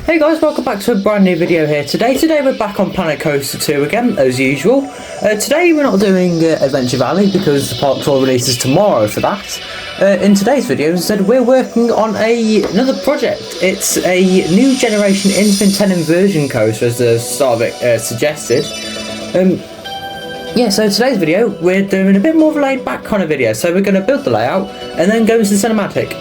Hey guys, welcome back to a brand new video here. Today we're back on Planet Coaster 2 again, as usual. Today we're not doing Adventure Valley because the park tour releases tomorrow for that. In today's video, instead, we're working on another project. It's a new generation Intamin 10 inversion coaster, as the start of it suggested. Yeah, so today's video, we're doing a bit more of a laid back kind of video. So we're going to build the layout and then go into the cinematic.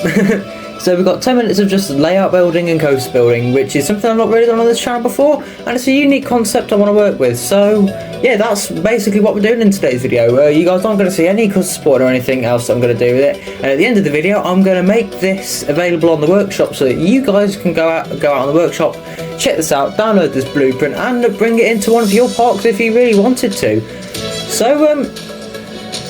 So we've got 10 minutes of just layout building and coaster building, which is something I've not really done on this channel before, and it's a unique concept I want to work with. So yeah, that's basically what we're doing in today's video. You guys aren't going to see any coaster support or anything else that I'm going to do with it. And at the end of the video, I'm going to make this available on the workshop so that you guys can go out on the workshop, check this out, download this blueprint, and bring it into one of your parks if you really wanted to. So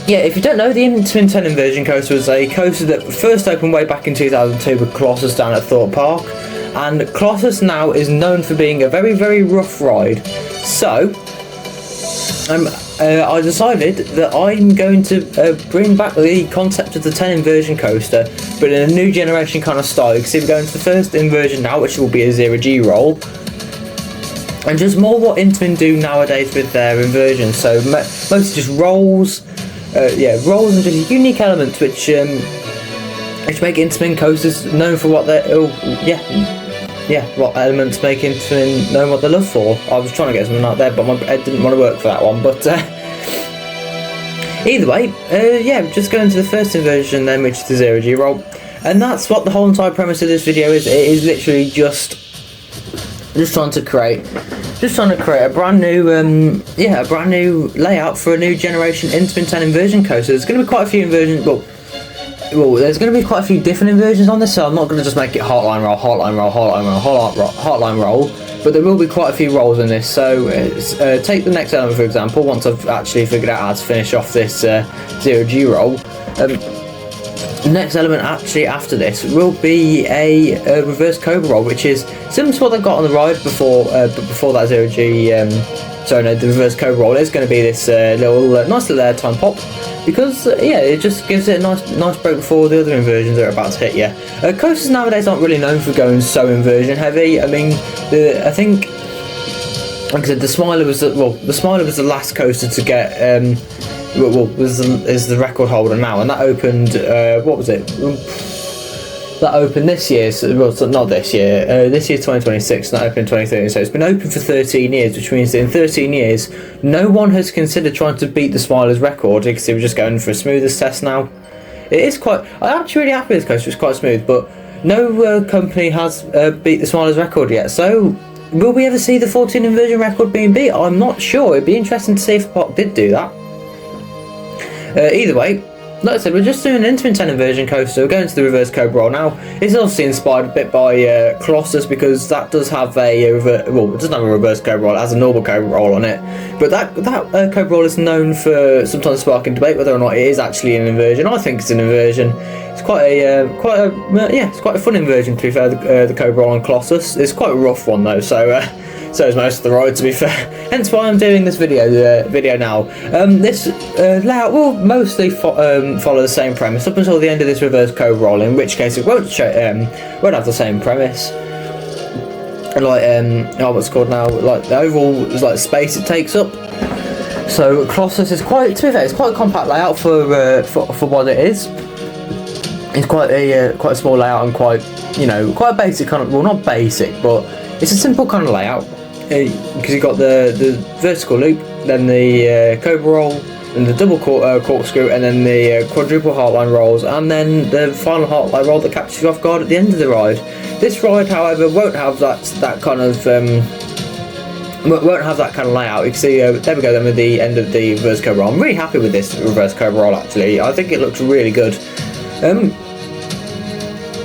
yeah, if you don't know, the Intamin 10 inversion coaster was a coaster that first opened way back in 2002 with Colossus down at Thorpe Park, and Colossus now is known for being a very, very rough ride. So I decided that I'm going to bring back the concept of the 10 inversion coaster, but in a new generation kind of style. You can see we're going to the first inversion now, which will be a 0G roll. And just more what Intamin do nowadays with their inversions. So mostly just rolls. Rolls and just unique elements which make Intamin coasters known for what they're what elements make Intamin known what they're loved for. I was trying to get something out there, but my head didn't want to work for that one. But either way, just going to the first inversion then, which is the 0G roll, and that's what the whole entire premise of this video is. It is literally just trying to create a brand new layout for a new generation Intamin 10 inversion coaster. There's going to be quite a few inversions. Well, there's going to be quite a few different inversions on this, so I'm not going to just make it hotline roll. But there will be quite a few rolls in this. So take the next element for example. Once I've actually figured out how to finish off this 0G roll. The next element actually after this will be a reverse cobra roll, which is similar to what they've got on the ride before that 0G, the reverse cobra roll is going to be this nice little airtime pop, because it just gives it a nice break before the other inversions that are about to hit you. Coasters nowadays aren't really known for going so inversion heavy. I mean, I think, like I said, the Smiler was the last coaster to get is the record holder now, and that opened that opened this year, not this year, this year's 2026, and that opened in 2013, so it's been open for 13 years, which means that in 13 years no one has considered trying to beat the Smiler's record, because they were just going for a smoothest test now. It is I'm actually really happy with this coaster. It's quite smooth, but no company has beat the Smiler's record yet. So will we ever see the 14 inversion record being beat? I'm not sure. It'd be interesting to see if Pop did do that. Either way, like I said, we're just doing an Intamin 10 inversion coaster. We're going to the reverse cobra roll now. It's obviously inspired a bit by Colossus, because that does have it doesn't have a reverse cobra roll, it has a normal cobra roll on it. But that cobra roll is known for sometimes sparking debate whether or not it is actually an inversion. I think it's an inversion. It's quite a fun inversion, to be fair. The cobra roll on Colossus. It's quite a rough one though, so is most of the ride, to be fair. Hence why I'm doing this video now. This layout will mostly follow the same premise up until the end of this reverse cobra roll, in which case it won't have the same premise. What's it called now? Like the overall space it takes up. So Colossus is quite a compact layout for what it is. It's quite a small layout and quite a basic kind of, well, not basic, but it's a simple kind of layout. Because you've got the vertical loop, then the cobra roll, and the double corkscrew, and then the quadruple heartline rolls, and then the final heartline roll that catches you off guard at the end of the ride. This ride, however, won't have that kind of layout. You can see there we go then with the end of the reverse cobra roll. I'm really happy with this reverse cobra roll actually. I think it looks really good.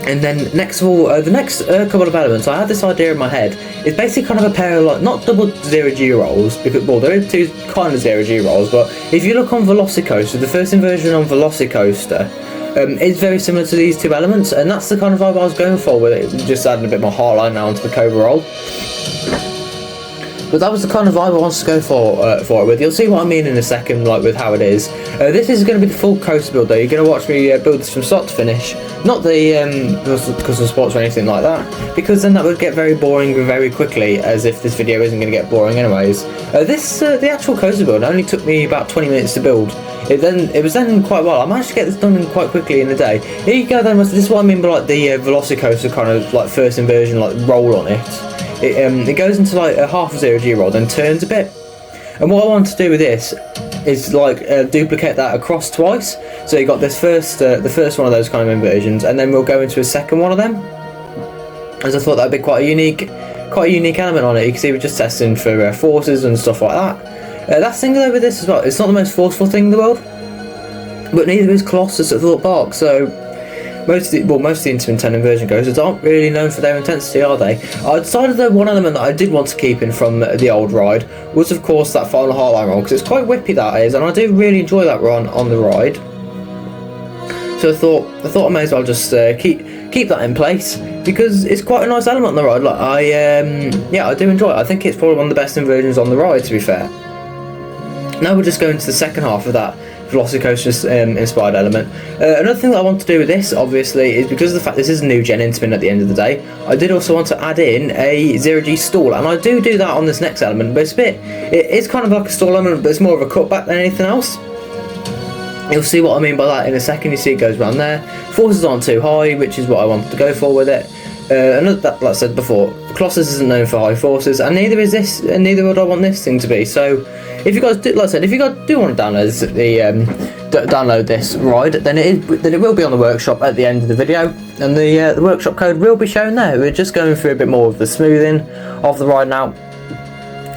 And then next of all, the next couple of elements, I had this idea in my head. It's basically kind of a pair of not double 0G rolls, because there are two kind of 0G rolls, but if you look on Velocicoaster, the first inversion on Velocicoaster is very similar to these two elements, and that's the kind of vibe I was going for with it. Just adding a bit more heartline now onto the cobra roll. but that was the kind of vibe I wanted to go for it with. You'll see what I mean in a second, like with how it is. This is going to be the full coaster build though. You're going to watch me build this from start to finish, not the because of sports or anything like that, because then that would get very boring very quickly, as if this video isn't going to get boring anyways. The actual coaster build only took me about 20 minutes to build. It was then quite well. I managed to get this done quite quickly in a day. Here you go then. This is what I mean by like the Velocicoaster kind of like first inversion like roll on it. It goes into like a half 0G roll, then turns a bit. And what I want to do with this is like duplicate that across twice. So you got this the first one of those kind of inversions, and then we'll go into a second one of them. As I thought that'd be quite a unique element on it. You can see we're just testing for forces and stuff like that. That's the thing though with this as well. It's not the most forceful thing in the world, but neither is Colossus at Thorpe Park. So most of the Intamin 10 inversion coasters aren't really known for their intensity, are they? I decided that one element that I did want to keep in from the old ride was, of course, that final heartline roll, because it's quite whippy, that is, and I do really enjoy that run on the ride. So I thought I may as well just keep that in place, because it's quite a nice element on the ride. Like I do enjoy it. I think it's probably one of the best inversions on the ride, to be fair. Now we'll just go into the second half of that Velocicoaster inspired element. Another thing that I want to do with this, obviously, is because of the fact this is a new gen Intamin at the end of the day, I did also want to add in a 0G stall, and I do that on this next element, but it's kind of like a stall element, but it's more of a cutback than anything else. You'll see what I mean by that in a second. You see it goes around there. Forces aren't too high, which is what I wanted to go for with it. Like I said before, Colossus isn't known for high forces, and neither is this, and neither would I want this thing to be. So, if you guys do, like I said, if you guys do want to download this ride, then it will be on the workshop at the end of the video, and the workshop code will be shown there. We're just going through a bit more of the smoothing of the ride now.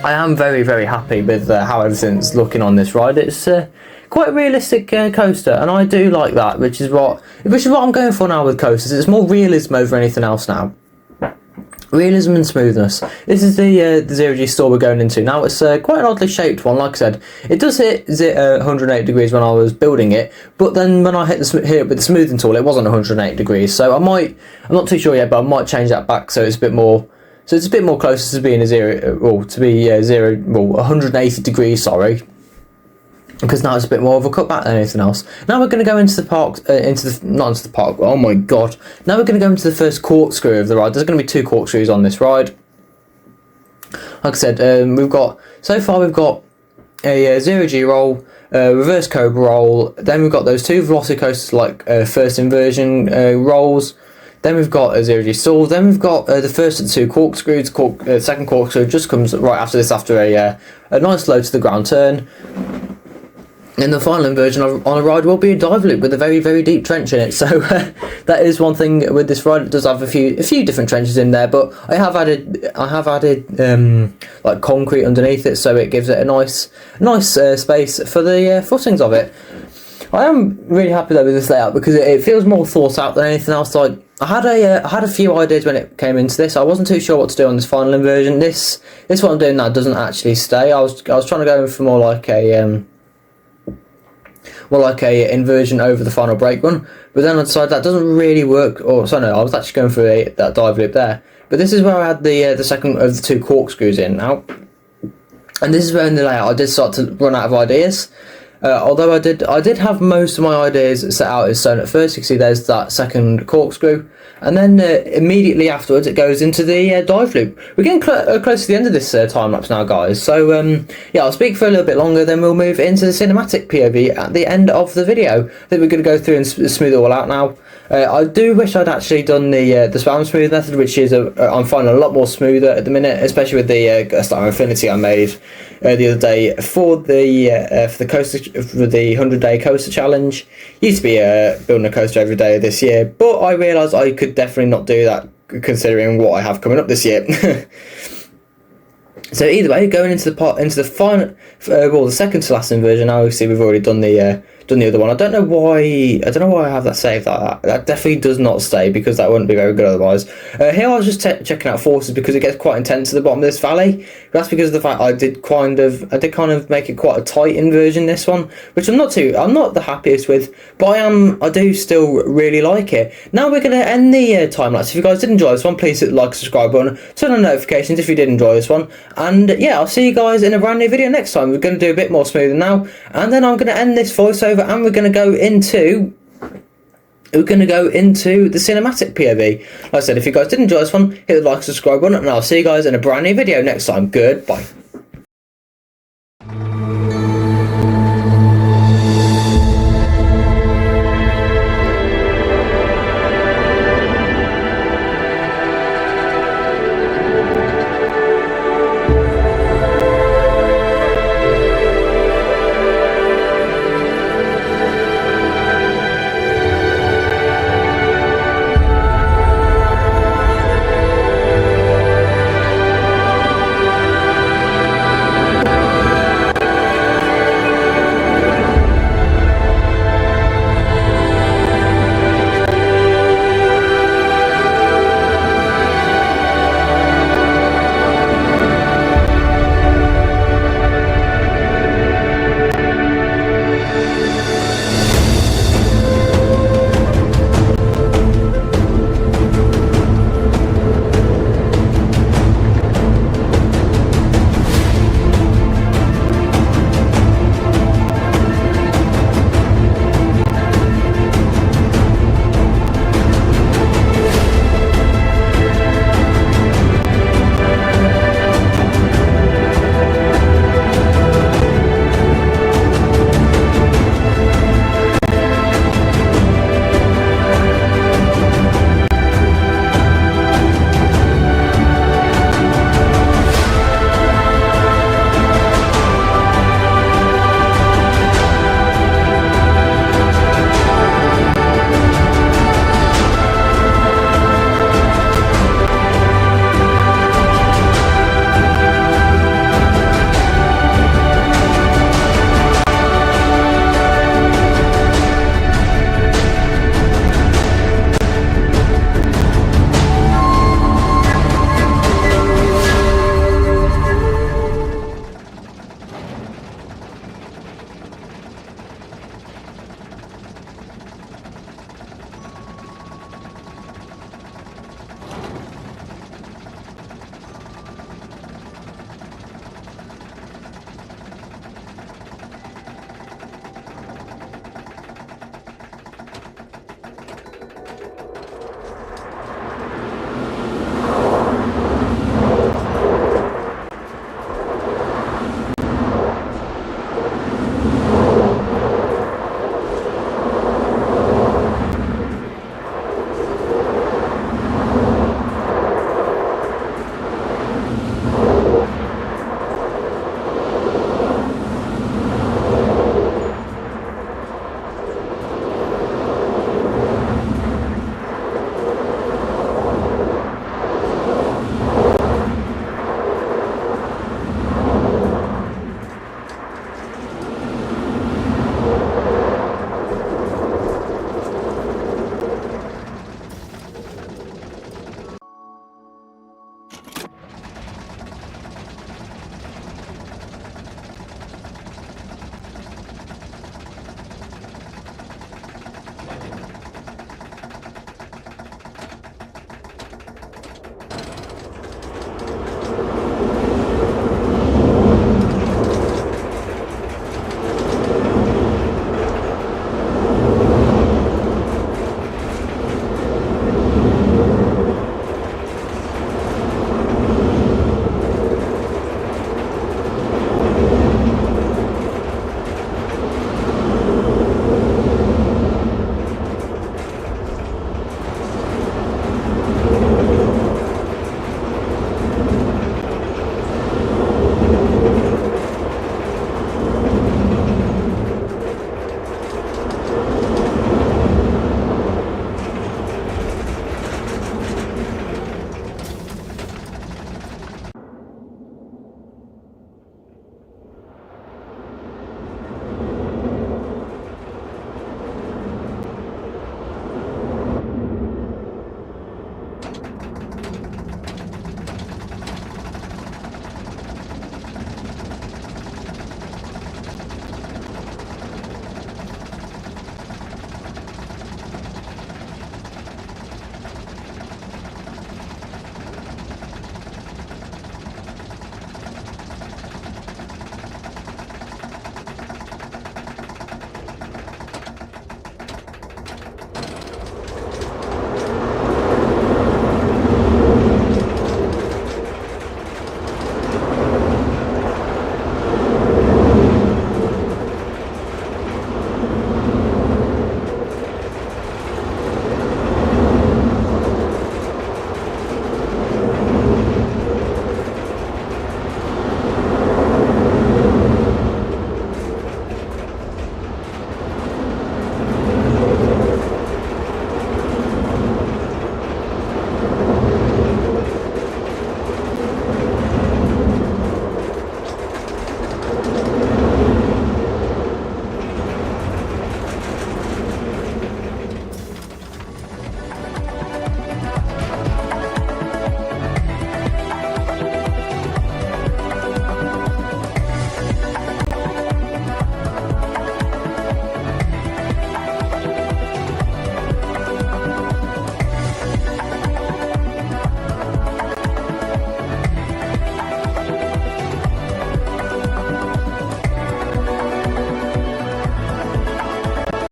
I am very, very happy with how everything's looking on this ride. It's quite a realistic coaster, and I do like that, which is what I'm going for now with coasters. It's more realism over anything else now. Realism and smoothness. This is the 0G store we're going into now. It's quite an oddly shaped one. Like I said, it does hit 108 degrees when I was building it, but then when I hit it with the smoothing tool, it wasn't 108 degrees. So I'm not too sure yet, but I might change that back so it's a bit more. So it's a bit more closer to being a 180 degrees. Sorry. Because now it's a bit more of a cutback than anything else. Now we're going to go into the park, not into the park, oh my god. Now we're going to go into the first corkscrew of the ride. There's going to be 2 corkscrews on this ride. Like I said, so far we've got a 0G roll, reverse cobra roll, then we've got those 2 Velocicoasters like first inversion rolls, then we've got a 0G stall, then we've got the first of the 2 corkscrews. Second corkscrew just comes right after this, after a nice low to the ground turn. And the final inversion on a ride will be a dive loop with a very, very deep trench in it. So that is one thing with this ride. It does have a few different trenches in there, but I have added like concrete underneath it, so it gives it a nice space for the footings of it. I am really happy though with this layout, because it feels more thought out than anything else. Like I had a few ideas when it came into this. I wasn't too sure what to do on this final inversion. This what I'm doing now doesn't actually stay. I was trying to go for more like a inversion over the final brake run, but then I decided that doesn't really work. Or so no, I was actually going for that dive loop there. But this is where I had the second of the 2 corkscrews in now, and this is where in the layout I did start to run out of ideas. Although I did have most of my ideas set out as sewn at first. You can see there's that second corkscrew, and then immediately afterwards it goes into the dive loop. We're getting close to the end of this time lapse now, guys. So yeah, I'll speak for a little bit longer, then we'll move into the cinematic POV at the end of the video. I think we're going to go through and smooth it all out now. I do wish I'd actually done the spam smooth method, which is I'm finding a lot more smoother at the minute, especially with the Star Infinity I made the other day for the coaster, for the 100-day coaster challenge. Used to be building a coaster every day this year, but I realised I could definitely not do that considering what I have coming up this year. So either way, going into the final, the second to last inversion. Now obviously we've already done the done the other one. I don't know why I have that saved like that. That definitely does not stay, because that wouldn't be very good otherwise. Here I was just checking out forces, because it gets quite intense at the bottom of this valley. That's because of the fact I did kind of make it quite a tight inversion, this one, which I'm not the happiest with, but I do still really like it. Now we're going to end the time lapse. If you guys did enjoy this one, please hit the like, subscribe button, turn on notifications if you did enjoy this one, and yeah, I'll see you guys in a brand new video next time. We're going to do a bit more smoother now, and then I'm going to end this voiceover, and we're going to go into the cinematic POV. Like I said, if you guys did enjoy this one, hit the like, subscribe button, and I'll see you guys in a brand new video next time. Goodbye.